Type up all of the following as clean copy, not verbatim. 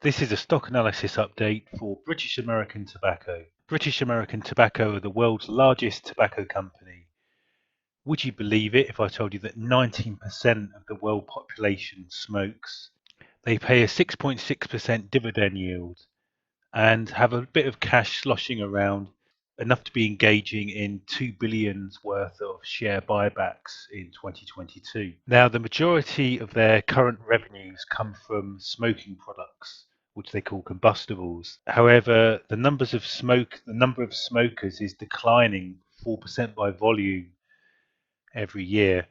This is a stock analysis update for British American Tobacco. British American Tobacco are the world's largest tobacco company. Would you believe it if I told you that 19% of the world population smokes? They pay a 6.6% dividend yield and have a bit of cash sloshing around, enough to be engaging in 2 billion worth of share buybacks in 2022. Now, the majority of their current revenues come from smoking products, which they call combustibles. However, the number of smokers is declining 4% by volume every year.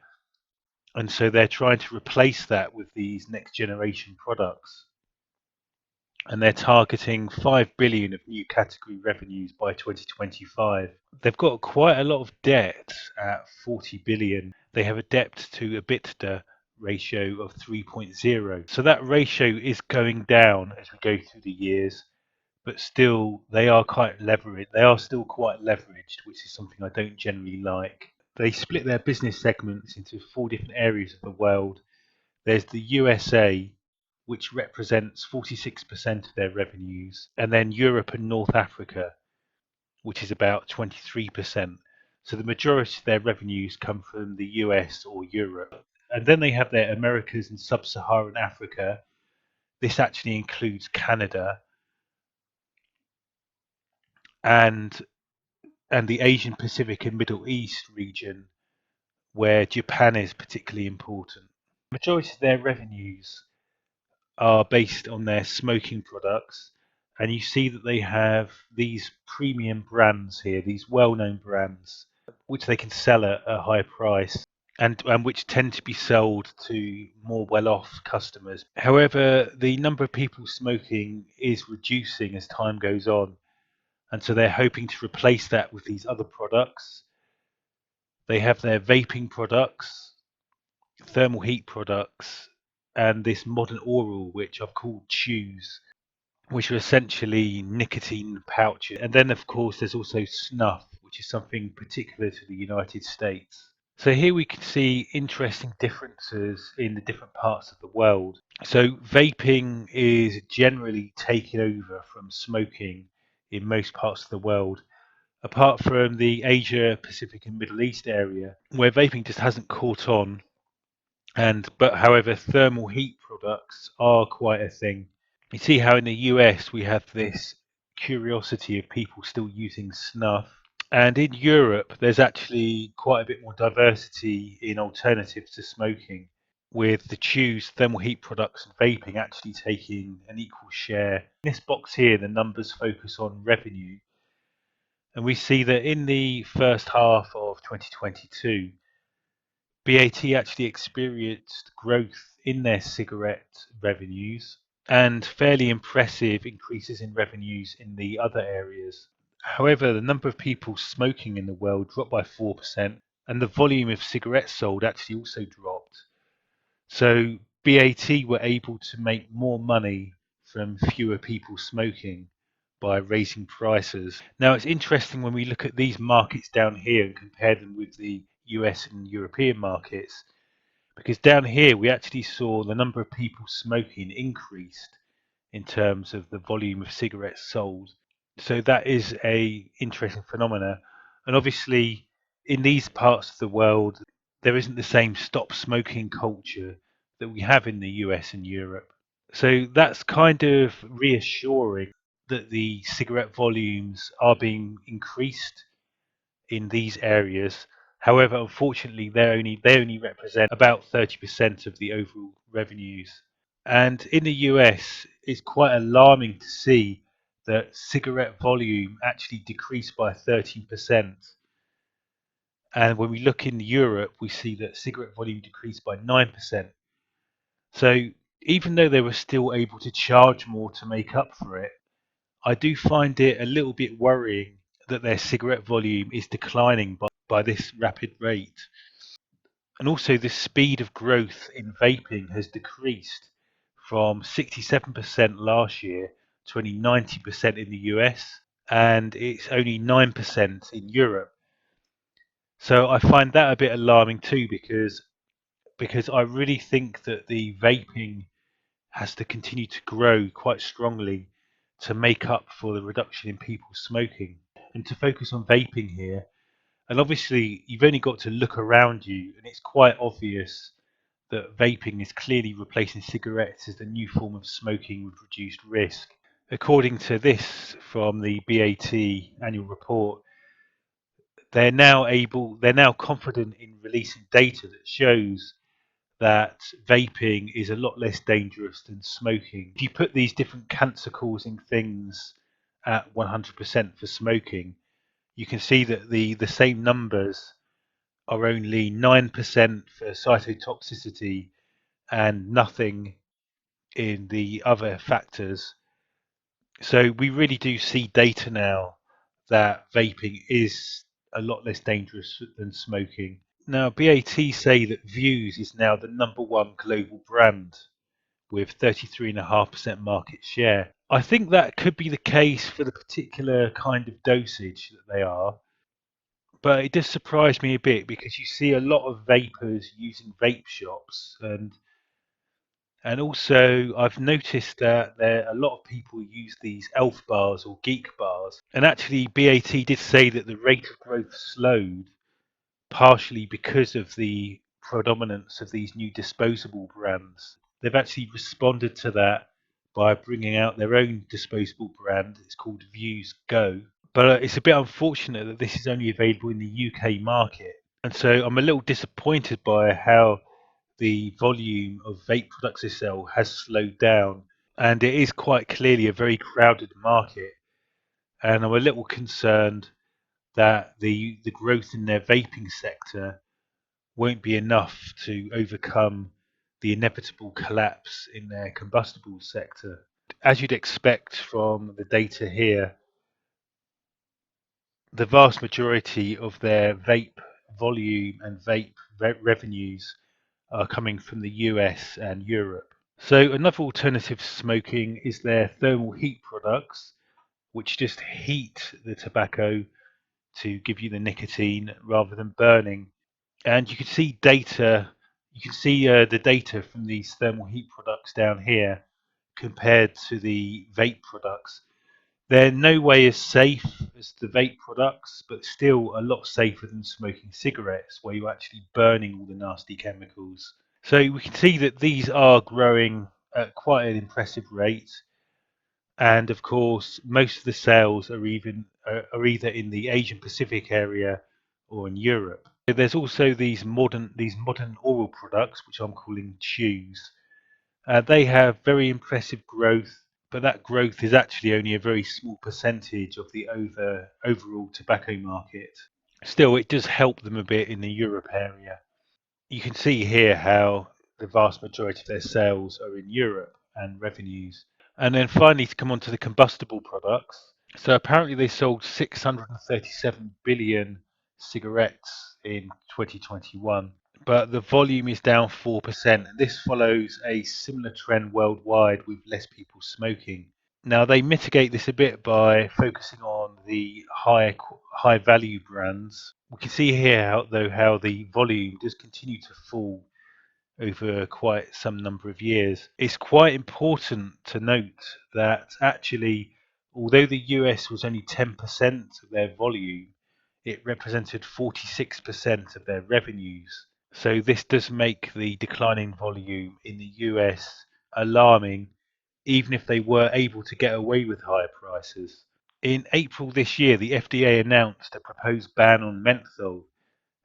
And so they're trying to replace that with these next generation products. And they're targeting 5 billion of new category revenues by 2025. They've got quite a lot of debt at 40 billion. They have a debt to EBITDA ratio of 3.0. So that ratio is going down as we go through the years, but still they are quite leveraged. They are still quite leveraged, which is something I don't generally like. They split their business segments into 4 different areas of the world. There's the USA, which represents 46% of their revenues, and then Europe and North Africa, which is about 23%. So the majority of their revenues come from the US or Europe. And then they have their Americas and Sub-Saharan Africa. This actually includes Canada and the Asian Pacific and Middle East region, where Japan is particularly important. The majority of their revenues are based on their smoking products, and you see that they have these premium brands here, these well-known brands, which they can sell at a high price, and which tend to be sold to more well-off customers. However, the number of people smoking is reducing as time goes on, and so they're hoping to replace that with these other products. They have their vaping products, thermal heat products, and this modern oral, which I've called chews, which are essentially nicotine pouches. And then, of course, there's also snuff, which is something particular to the United States. So here we can see interesting differences in the different parts of the world. So vaping is generally taken over from smoking in most parts of the world, apart from the Asia, Pacific and Middle East area, where vaping just hasn't caught on. But however, thermal heat products are quite a thing. You see how in the US we have this curiosity of people still using snuff. And in Europe, there's actually quite a bit more diversity in alternatives to smoking, with the chews, thermal heat products, and vaping actually taking an equal share. In this box here, the numbers focus on revenue. And we see that in the first half of 2022, BAT actually experienced growth in their cigarette revenues and fairly impressive increases in revenues in the other areas. However, the number of people smoking in the world dropped by 4%, and the volume of cigarettes sold actually also dropped. So BAT were able to make more money from fewer people smoking by raising prices. Now it's interesting when we look at these markets down here and compare them with the US and European markets, because down here we actually saw the number of people smoking increased in terms of the volume of cigarettes sold. So that is a interesting phenomena. And obviously in these parts of the world there isn't the same stop smoking culture that we have in the US and Europe. So that's kind of reassuring that the cigarette volumes are being increased in these areas. However, unfortunately, they only represent about 30% of the overall revenues. And in the US, it's quite alarming to see that cigarette volume actually decreased by 13%. And when we look in Europe, we see that cigarette volume decreased by 9%. So even though they were still able to charge more to make up for it, I do find it a little bit worrying that their cigarette volume is declining by this rapid rate. And also the speed of growth in vaping has decreased from 67% last year to only 90% in the US, and it's only 9% in Europe. So I find that a bit alarming too, because I really think that the vaping has to continue to grow quite strongly to make up for the reduction in people smoking. And to focus on vaping here, and obviously you've only got to look around you, and it's quite obvious that vaping is clearly replacing cigarettes as the new form of smoking with reduced risk. According to this from the BAT annual report, they're now confident in releasing data that shows that vaping is a lot less dangerous than smoking. If you put these different cancer causing things at 100% for smoking, you can see that the same numbers are only 9% for cytotoxicity and nothing in the other factors. So we really do see data now that vaping is a lot less dangerous than smoking. Now, BAT say that Views is now the #1 global brand with 33.5% market share. I think that could be the case for the particular kind of dosage that they are, but it does surprise me a bit because you see a lot of vapors using vape shops, and also I've noticed that there a lot of people use these elf bars or geek bars, and actually BAT did say that the rate of growth slowed partially because of the predominance of these new disposable brands. They've actually responded to that by bringing out their own disposable brand. It's called Views Go. But it's a bit unfortunate that this is only available in the UK market. And so I'm a little disappointed by how the volume of vape products they sell has slowed down. And it is quite clearly a very crowded market. And I'm a little concerned that the growth in their vaping sector won't be enough to overcome the inevitable collapse in their combustible sector. As you'd expect from the data here, the vast majority of their vape volume and vape revenues are coming from the US and Europe. So another alternative to smoking is their thermal heat products, which just heat the tobacco to give you the nicotine rather than burning. And you can see data. You can see the data from these thermal heat products down here compared to the vape products. They're no way as safe as the vape products, but still a lot safer than smoking cigarettes, where you're actually burning all the nasty chemicals. So we can see that these are growing at quite an impressive rate, and of course, most of the sales are either in the Asian Pacific area or in Europe. There's also these modern oral products, which I'm calling chews. They have very impressive growth, but that growth is actually only a very small percentage of the overall tobacco market. Still, it does help them a bit in the Europe area. You can see here how the vast majority of their sales are in Europe and revenues. And then finally, to come on to the combustible products. So apparently they sold 637 billion cigarettes in 2021, but the volume is down 4%. And this follows a similar trend worldwide with less people smoking. Now they mitigate this a bit by focusing on the high value brands. We can see here how the volume does continue to fall over quite some number of years. It's quite important to note that actually, although the US was only 10% of their volume, it represented 46% of their revenues. So this does make the declining volume in the US alarming, even if they were able to get away with higher prices. In April this year, the FDA announced a proposed ban on menthol,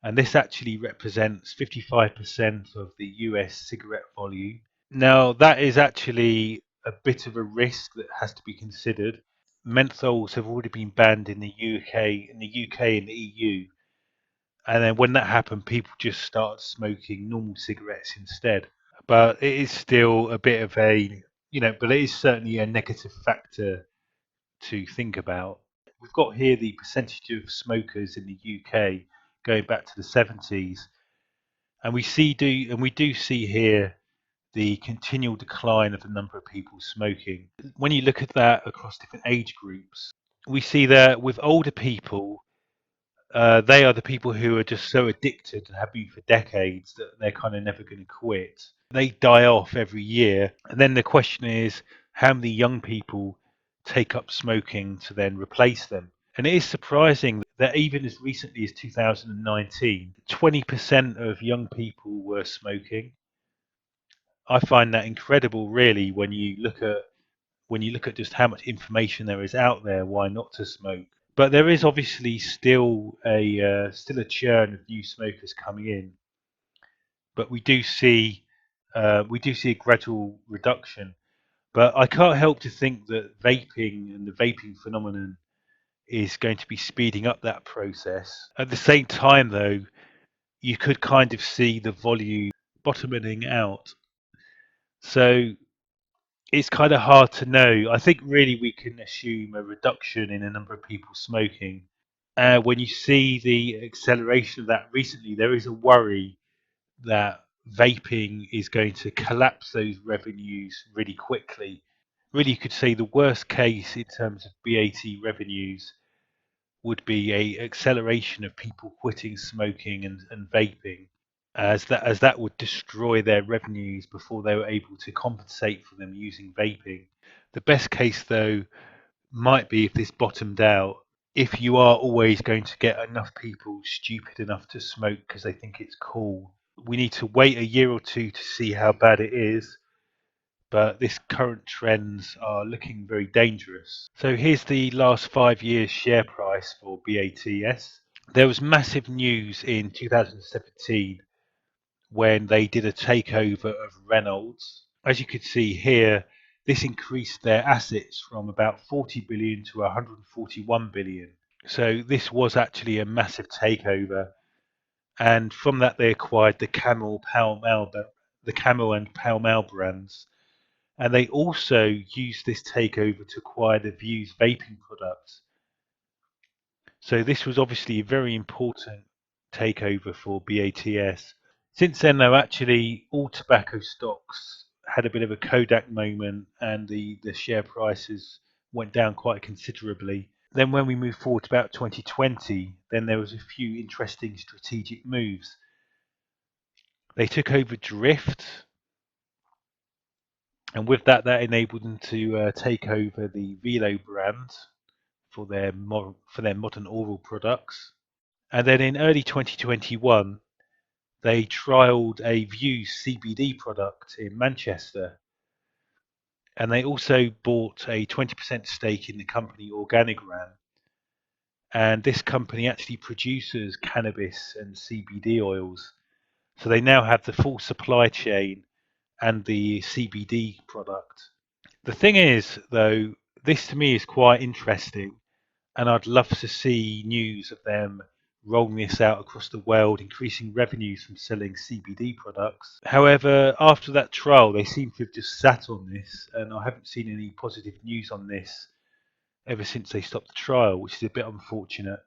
and this actually represents 55% of the US cigarette volume. Now, that is actually a bit of a risk that has to be considered. Menthols have already been banned in the UK and the EU, and then when that happened, people just started smoking normal cigarettes instead. But it is still a bit of but it is certainly a negative factor to think about. We've got here the percentage of smokers in the UK going back to the 70s, and we do see here the continual decline of the number of people smoking. When you look at that across different age groups, we see that with older people, they are the people who are just so addicted and have been for decades that they're kind of never going to quit. They die off every year. And then the question is, how many young people take up smoking to then replace them? And it is surprising that even as recently as 2019, 20% of young people were smoking. I find that incredible, really, when you look at just how much information there is out there why not to smoke. But there is obviously still a churn of new smokers coming in, but we do see a gradual reduction. But I can't help to think that vaping and the vaping phenomenon is going to be speeding up that process. At the same time, though, you could kind of see the volume bottoming out. So it's kind of hard to know. I think really we can assume a reduction in the number of people smoking. When you see the acceleration of that recently, there is a worry that vaping is going to collapse those revenues really quickly. Really, you could say the worst case in terms of BAT revenues would be a acceleration of people quitting smoking and vaping, as that would destroy their revenues before they were able to compensate for them using vaping. The best case, though, might be if this bottomed out. If you are always going to get enough people stupid enough to smoke because they think it's cool, we need to wait a year or two to see how bad it is. But this current trends are looking very dangerous. So here's the last 5 years share price for BATS. There was massive news in 2017 when they did a takeover of Reynolds. As you can see here, this increased their assets from about 40 billion to 141 billion. So this was actually a massive takeover, and from that they acquired the Camel and Pall Mall brands, and they also used this takeover to acquire the Views vaping products. So this was obviously a very important takeover for BATS. Since then, though, actually all tobacco stocks had a bit of a Kodak moment, and the share prices went down quite considerably. Then, when we move forward to about 2020, then there was a few interesting strategic moves. They took over Drift, and with that, that enabled them to take over the Velo brand for their modern oral products. And then in early 2021, they trialed a Views CBD product in Manchester, and they also bought a 20% stake in the company Organigram. And this company actually produces cannabis and CBD oils. So they now have the full supply chain and the CBD product. The thing is, though, this to me is quite interesting, and I'd love to see news of them rolling this out across the world, increasing revenues from selling CBD products. However, after that trial, they seem to have just sat on this, and I haven't seen any positive news on this ever since they stopped the trial, which is a bit unfortunate.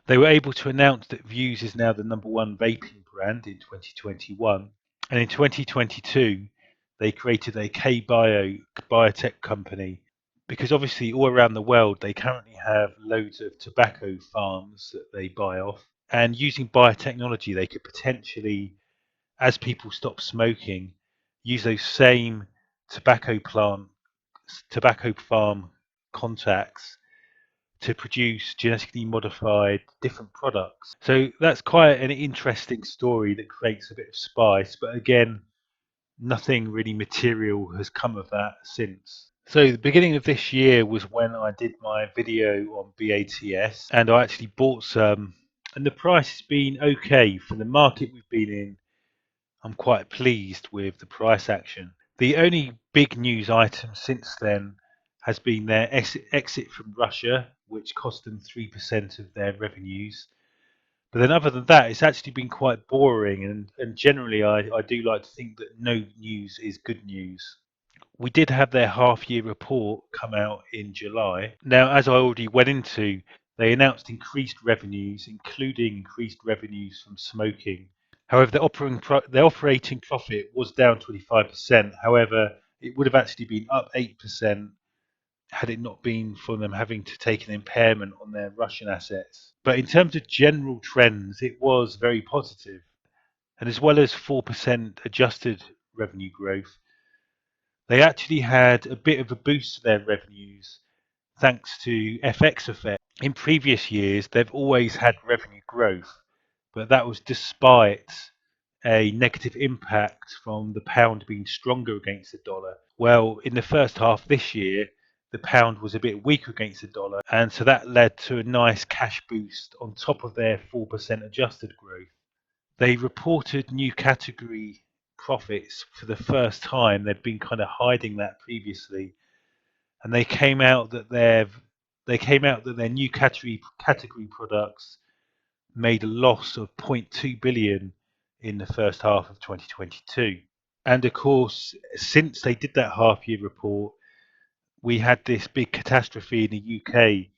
They were able to announce that Views is now the #1 vaping brand in 2021, and in 2022, they created a biotech company, because obviously all around the world they currently have loads of tobacco farms that they buy off, and using biotechnology they could potentially, as people stop smoking, use those same tobacco plant tobacco farm contacts to produce genetically modified different products. So that's quite an interesting story that creates a bit of spice, but again, nothing really material has come of that since. So the beginning of this year was when I did my video on BATS, and I actually bought some, and the price has been okay for the market we've been in. I'm quite pleased with the price action. The only big news item since then has been their exit from Russia, which cost them 3% of their revenues. But then, other than that, it's actually been quite boring, and generally, I do like to think that no news is good news. We did have their half year report come out in July. Now, as I already went into, they announced increased revenues, including increased revenues from smoking. However, their operating profit was down 25%. However, it would have actually been up 8% had it not been for them having to take an impairment on their Russian assets. But in terms of general trends, it was very positive. And as well as 4% adjusted revenue growth. They actually had a bit of a boost to their revenues thanks to FX effect. In previous years, they've always had revenue growth, but that was despite a negative impact from the pound being stronger against the dollar. Well, in the first half this year, the pound was a bit weaker against the dollar, and so that led to a nice cash boost on top of their 4% adjusted growth. They reported new category profits for the first time. They'd been kind of hiding that previously, and they came out that their new category products made a loss of 0.2 billion in the first half of 2022. And of course, since they did that half year report, we had this big catastrophe in the UK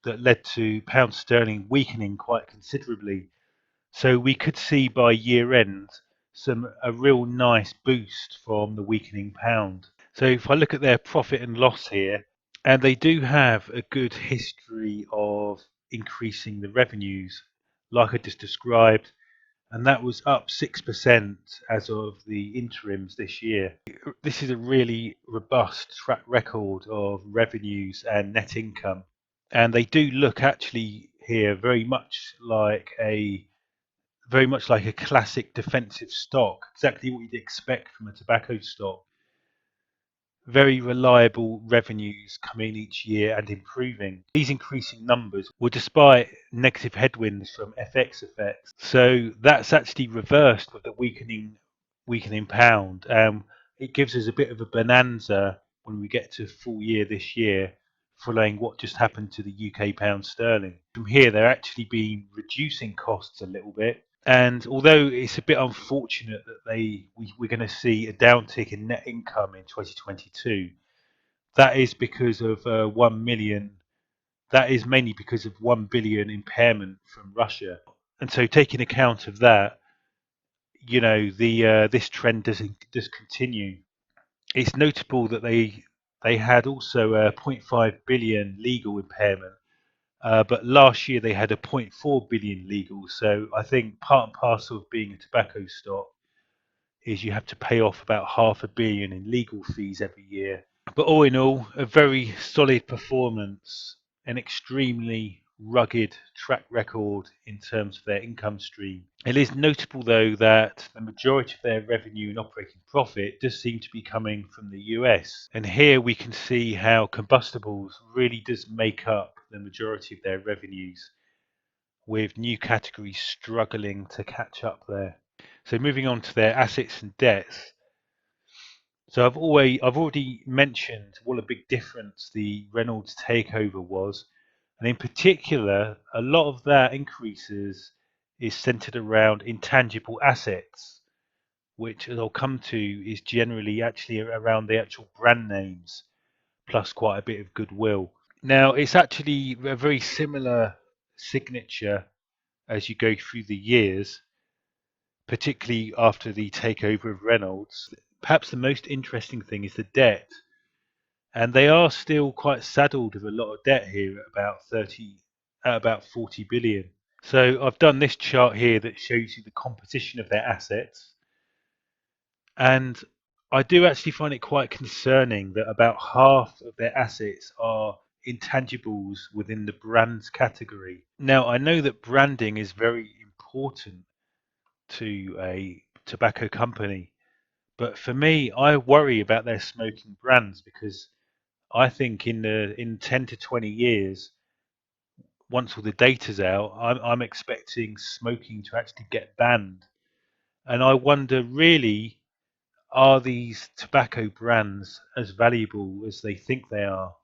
that led to pound sterling weakening quite considerably. So we could see by year end a real nice boost from the weakening pound. So if I look at their profit and loss here, and they do have a good history of increasing the revenues, like I just described, and that was up 6% as of the interims this year. This is a really robust track record of revenues and net income, and they do look actually here very much like a classic defensive stock, exactly what you'd expect from a tobacco stock. Very reliable revenues coming each year and improving. These increasing numbers were despite negative headwinds from FX effects. So that's actually reversed with the weakening pound. It gives us a bit of a bonanza when we get to full year this year, following what just happened to the UK pound sterling. From here, they're actually been reducing costs a little bit. And although it's a bit unfortunate that we're going to see a downtick in net income in 2022, that is because of 1 million. That is mainly because of 1 billion impairment from Russia. And so, taking account of that, the this trend does continue. It's notable that they had also a zero point 0.5 billion legal impairment. But last year they had a zero point 0.4 billion legal. So I think part and parcel of being a tobacco stock is you have to pay off about 500 million in legal fees every year. But all in all, a very solid performance, an extremely rugged track record in terms of their income stream. It is notable, though, that the majority of their revenue and operating profit does seem to be coming from the US. And here we can see how combustibles really does make up the majority of their revenues, with new categories struggling to catch up there. So moving on to their assets and debts. So I've already mentioned what a big difference the Reynolds takeover was, and in particular, a lot of that increases is centered around intangible assets, which, as I'll come to, is generally actually around the actual brand names, plus quite a bit of goodwill. Now, it's actually a very similar signature as you go through the years, particularly after the takeover of Reynolds. Perhaps the most interesting thing is the debt, and they are still quite saddled with a lot of debt here at about 40 billion. So I've done this chart here that shows you the composition of their assets, and I do actually find it quite concerning that about half of their assets are intangibles within the brands category. Now, I know that branding is very important to a tobacco company, but for me, I worry about their smoking brands because I think in 10 to 20 years, once all the data's out, I'm expecting smoking to actually get banned. And I wonder, really, are these tobacco brands as valuable as they think they are?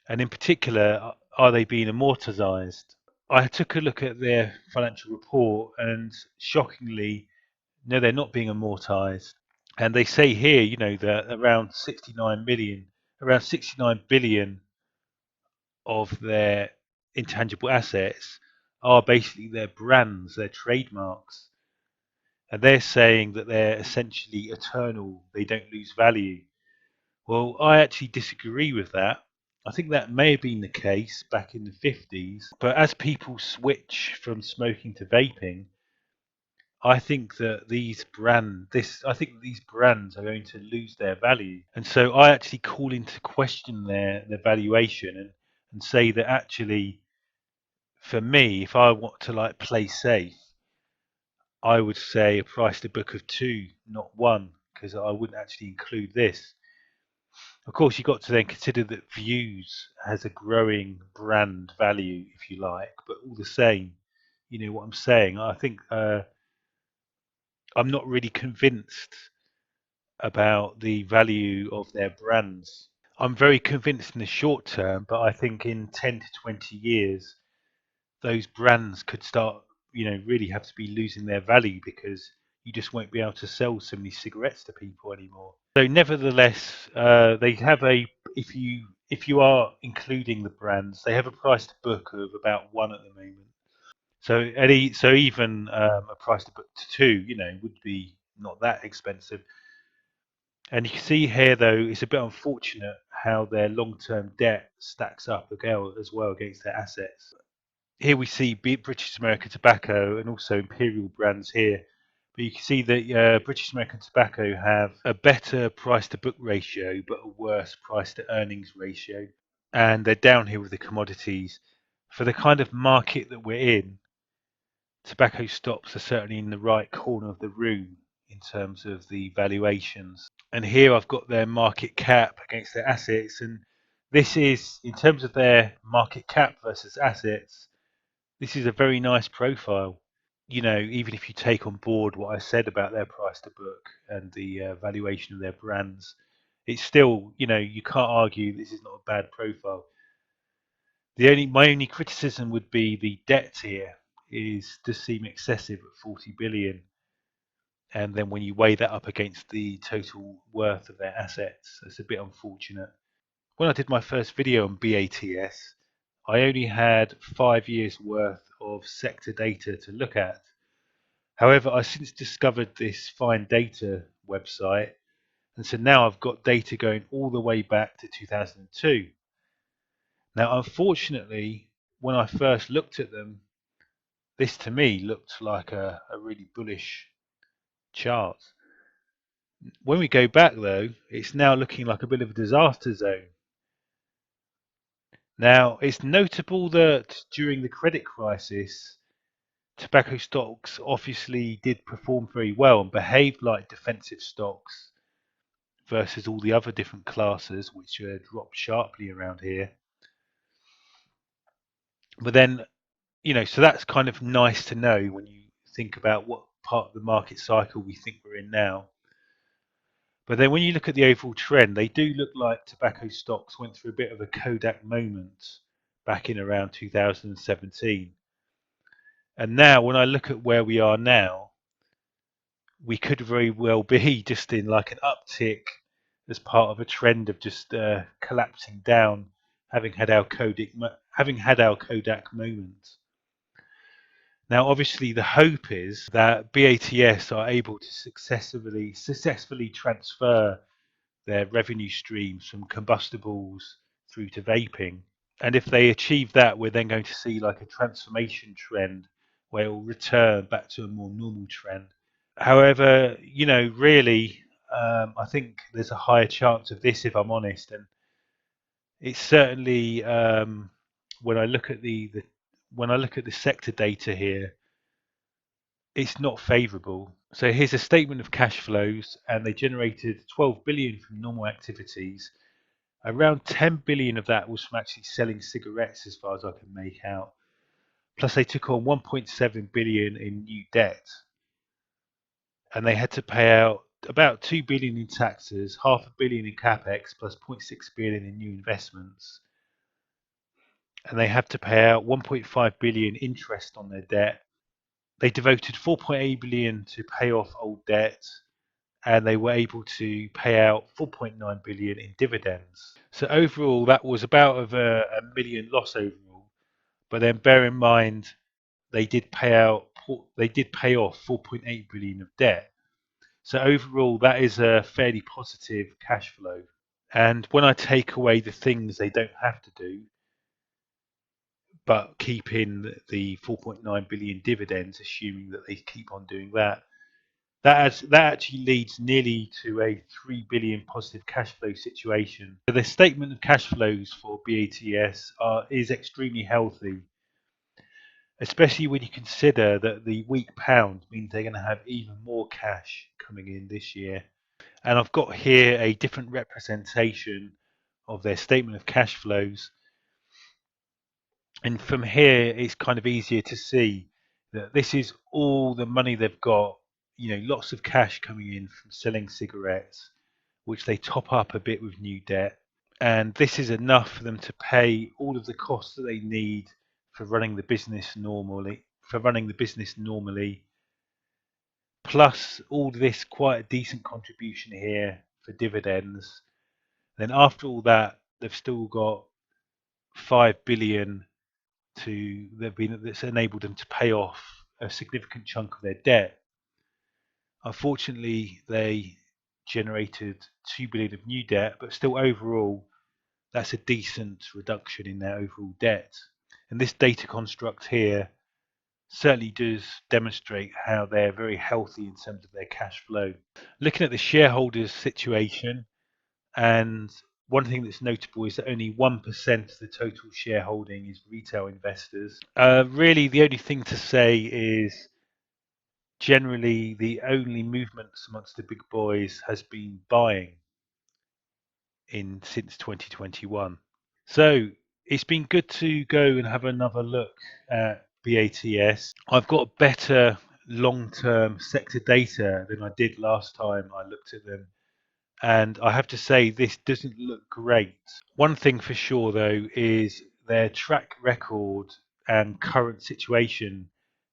And in particular, are they being amortized? I took a look at their financial report, and shockingly, no, they're not being amortized. And they say here, that around 69 billion of their intangible assets are basically their brands, their trademarks. And they're saying that they're essentially eternal, they don't lose value. Well, I actually disagree with that. I think that may have been the case back in the 50s, but as people switch from smoking to vaping, I think that these brands are going to lose their value, and so I actually call into question their valuation and say that actually, for me, if I want to like play safe, I would say a price to book of 2, not 1, because I wouldn't actually include this. Of course, you've got to then consider that Views has a growing brand value, if you like, but all the same, you know what I'm saying. I think I'm not really convinced about the value of their brands. I'm very convinced in the short term, but I think in 10 to 20 years, those brands could start, really have to be losing their value because you just won't be able to sell so many cigarettes to people anymore. So, nevertheless, they have if you are including the brands, they have a price to book of about 1 at the moment. So even a price to book to 2, would be not that expensive. And you can see here, though, it's a bit unfortunate how their long-term debt stacks up as well against their assets. Here we see British American Tobacco and also Imperial brands here. But you can see that British American Tobacco have a better price to book ratio, but a worse price to earnings ratio. And they're down here with the commodities. For the kind of market that we're in, tobacco stocks are certainly in the right corner of the room in terms of the valuations. And here I've got their market cap against their assets, and this is, in terms of their market cap versus assets, this is a very nice profile. Even if you take on board what I said about their price to book and the valuation of their brands, it's still, you can't argue this is not a bad profile. My only criticism would be the debt here does seem excessive at 40 billion, and then when you weigh that up against the total worth of their assets, it's a bit unfortunate. When I did my first video on BATS, I only had 5 years worth of sector data to look at. However, I since discovered this Find Data website, and so now I've got data going all the way back to 2002. Now, unfortunately, when I first looked at them, this to me looked like a really bullish chart. When we go back, though, it's now looking like a bit of a disaster zone. Now, it's notable that during the credit crisis, tobacco stocks obviously did perform very well and behaved like defensive stocks versus all the other different classes, which dropped sharply around here. But then, so that's kind of nice to know when you think about what part of the market cycle we think we're in now. But then when you look at the overall trend, they do look like tobacco stocks went through a bit of a Kodak moment back in around 2017. And now when I look at where we are now, we could very well be just in like an uptick as part of a trend of just collapsing down, having had our Kodak moment. Now, obviously, the hope is that BATS are able to successfully transfer their revenue streams from combustibles through to vaping. And if they achieve that, we're then going to see like a transformation trend where it will return back to a more normal trend. However, really, I think there's a higher chance of this, if I'm honest. And it's certainly when I look at the sector data here, it's not favourable. So here's a statement of cash flows, and they generated 12 billion from normal activities. Around 10 billion of that was from actually selling cigarettes, as far as I can make out. Plus, they took on 1.7 billion in new debt, and they had to pay out about 2 billion in taxes, half a billion in capex, plus 0.6 billion in new investments. And they have to pay out 1.5 billion interest on their debt. They devoted 4.8 billion to pay off old debt, and they were able to pay out 4.9 billion in dividends. So overall, that was about a million loss overall. But then bear in mind, they did pay off 4.8 billion of debt. So overall, that is a fairly positive cash flow. And when I take away the things they don't have to do, but keeping the 4.9 billion dividends, assuming that they keep on doing that. That actually leads nearly to a 3 billion positive cash flow situation. So the statement of cash flows for BATS is extremely healthy, especially when you consider that the weak pound means they're going to have even more cash coming in this year. And I've got here a different representation of their statement of cash flows. And from here, it's kind of easier to see that this is all the money they've got, lots of cash coming in from selling cigarettes, which they top up a bit with new debt. And this is enough for them to pay all of the costs that they need for running the business normally, plus all this quite a decent contribution here for dividends. Then after all that, they've still got 5 billion that's enabled them to pay off a significant chunk of their debt. Unfortunately, they generated 2 billion of new debt, but still overall, that's a decent reduction in their overall debt. And this data construct here certainly does demonstrate how they're very healthy in terms of their cash flow. Looking at the shareholders situation, and one thing that's notable is that only 1% of the total shareholding is retail investors. Really, the only thing to say is generally the only movements amongst the big boys has been buying since 2021. So it's been good to go and have another look at BATS. I've got better long-term sector data than I did last time I looked at them. And I have to say, this doesn't look great. One thing for sure, though, is their track record and current situation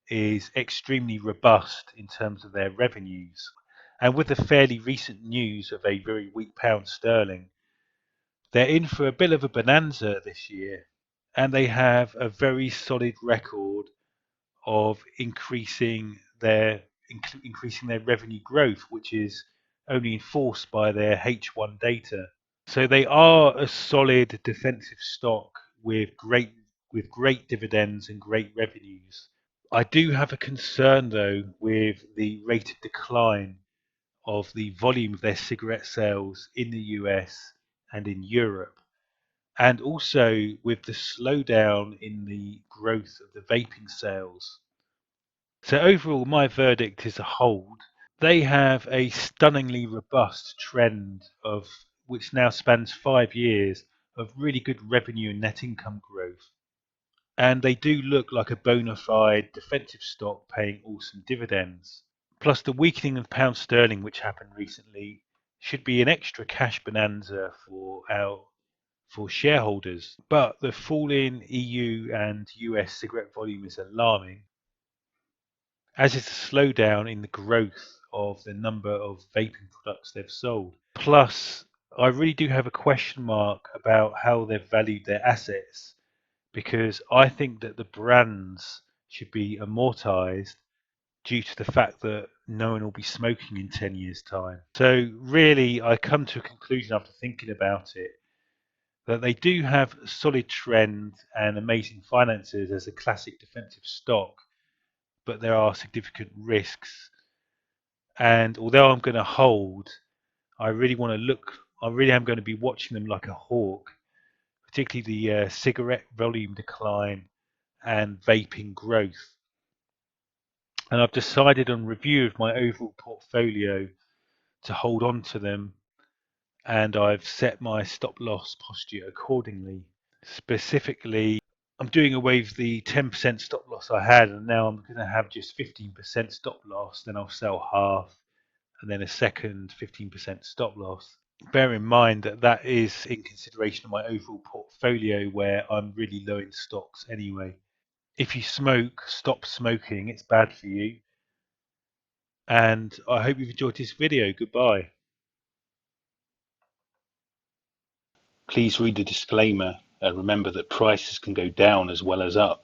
is extremely robust in terms of their revenues. And with the fairly recent news of a very weak pound sterling, they're in for a bit of a bonanza this year. And they have a very solid record of increasing their revenue growth, which is only enforced by their H1 data. So they are a solid defensive stock with great dividends and great revenues. I do have a concern though with the rate of decline of the volume of their cigarette sales in the US and in Europe, and also with the slowdown in the growth of the vaping sales. So overall, my verdict is a hold. They have a stunningly robust trend of which now spans 5 years of really good revenue and net income growth. And they do look like a bona fide defensive stock paying awesome dividends. Plus the weakening of pound sterling which happened recently should be an extra cash bonanza for shareholders. But the fall in EU and US cigarette volume is alarming, as is the slowdown in the growth of the number of vaping products they've sold. Plus, I really do have a question mark about how they've valued their assets, because I think that the brands should be amortized due to the fact that no one will be smoking in 10 years' time. So, really, I come to a conclusion after thinking about it that they do have a solid trend and amazing finances as a classic defensive stock, but there are significant risks. And although I'm going to hold, I really want to look. I really am going to be watching them like a hawk, particularly the cigarette volume decline and vaping growth. And I've decided on review of my overall portfolio to hold on to them, and I've set my stop loss posture accordingly. Specifically, I'm doing away with the 10% stop loss I had, and now I'm going to have just 15% stop loss. Then I'll sell half, and then a second 15% stop loss. Bear in mind that that is in consideration of my overall portfolio where I'm really low in stocks anyway. If you smoke, stop smoking. It's bad for you. And I hope you've enjoyed this video. Goodbye. Please read the disclaimer and remember that prices can go down as well as up.